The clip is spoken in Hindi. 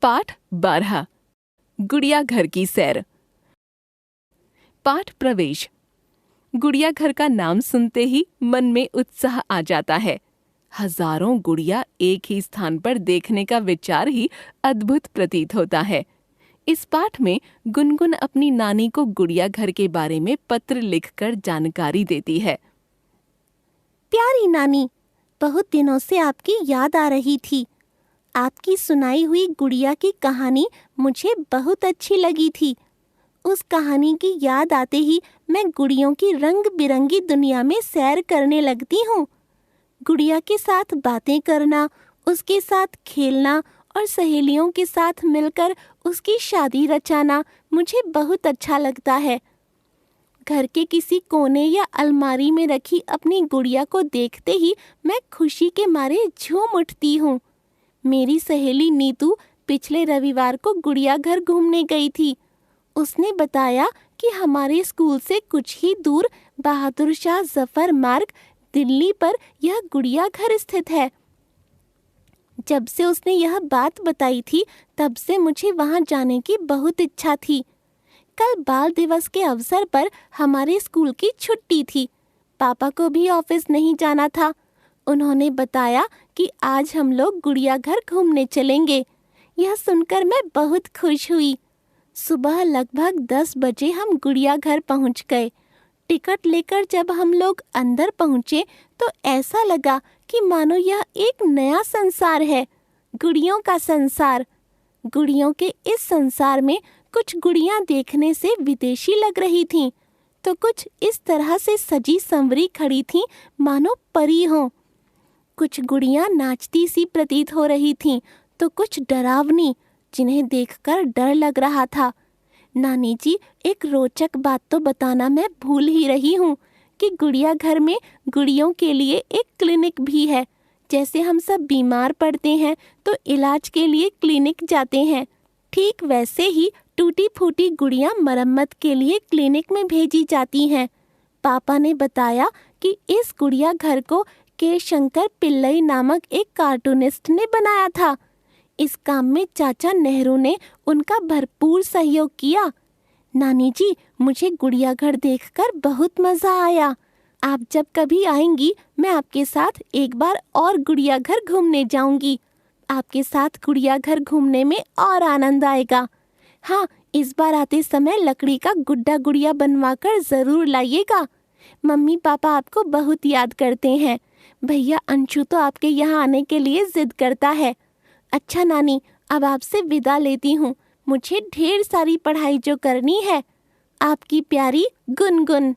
पाठ 12 गुड़िया घर की सैर। पाठ प्रवेश। गुड़िया घर का नाम सुनते ही मन में उत्साह आ जाता है। हजारों गुड़िया एक ही स्थान पर देखने का विचार ही अद्भुत प्रतीत होता है। इस पाठ में गुनगुन अपनी नानी को गुड़िया घर के बारे में पत्र लिखकर जानकारी देती है। प्यारी नानी, बहुत दिनों से आपकी याद आ रही थी। आपकी सुनाई हुई गुड़िया की कहानी मुझे बहुत अच्छी लगी थी। उस कहानी की याद आते ही मैं गुड़ियों की रंग बिरंगी दुनिया में सैर करने लगती हूँ। गुड़िया के साथ बातें करना, उसके साथ खेलना और सहेलियों के साथ मिलकर उसकी शादी रचाना मुझे बहुत अच्छा लगता है। घर के किसी कोने या अलमारी में रखी अपनी गुड़िया को देखते ही मैं खुशी के मारे झूम उठती हूँ। मेरी सहेली नीतू पिछले रविवार को गुड़िया घर घूमने गई थी। उसने बताया कि हमारे स्कूल से कुछ ही दूर बहादुर शाह जफर मार्ग दिल्ली पर यह गुड़िया घर स्थित है। जब से उसने यह बात बताई थी तब से मुझे वहां जाने की बहुत इच्छा थी। कल बाल दिवस के अवसर पर हमारे स्कूल की छुट्टी थी। पापा को भी ऑफिस नहीं जाना था। उन्होंने बताया कि आज हम लोग गुड़िया घर घूमने चलेंगे। यह सुनकर मैं बहुत खुश हुई। सुबह लगभग 10 बजे हम गुड़िया घर पहुंच गए। टिकट लेकर जब हम लोग अंदर पहुंचे तो ऐसा लगा कि मानो यह एक नया संसार है, गुड़ियों का संसार। गुड़ियों के इस संसार में कुछ गुड़ियां देखने से विदेशी लग रही थीं, तो कुछ इस तरह से सजी संवरी खड़ी थीं मानो परी हों। कुछ गुड़ियां नाचती सी प्रतीत हो रही थीं, तो कुछ डरावनी, जिन्हें देखकर डर लग रहा था। नानी जी, एक रोचक बात तो बताना मैं भूल ही रही हूँ कि गुड़िया घर में गुड़ियों के लिए एक क्लिनिक भी है। जैसे हम सब बीमार पड़ते हैं तो इलाज के लिए क्लिनिक जाते हैं, ठीक वैसे ही टूटी फूटी गुड़ियां मरम्मत के लिए क्लिनिक में भेजी जाती हैं। पापा ने बताया कि इस गुड़िया घर को के शंकर पिल्लई नामक एक कार्टूनिस्ट ने बनाया था। इस काम में चाचा नेहरू ने उनका भरपूर सहयोग किया। नानी जी, मुझे गुड़िया घर देखकर बहुत मजा आया। आप जब कभी आएंगी मैं आपके साथ एक बार और गुड़िया घर घूमने जाऊंगी। आपके साथ गुड़िया घर घूमने में और आनंद आएगा। हाँ, इस बार आते समय लकड़ी का गुड्डा गुड़िया बनवाकर जरूर लाइएगा। मम्मी पापा आपको बहुत याद करते हैं। भैया अंशु तो आपके यहाँ आने के लिए जिद करता है। अच्छा नानी, अब आपसे विदा लेती हूँ। मुझे ढेर सारी पढ़ाई जो करनी है। आपकी प्यारी गुनगुन।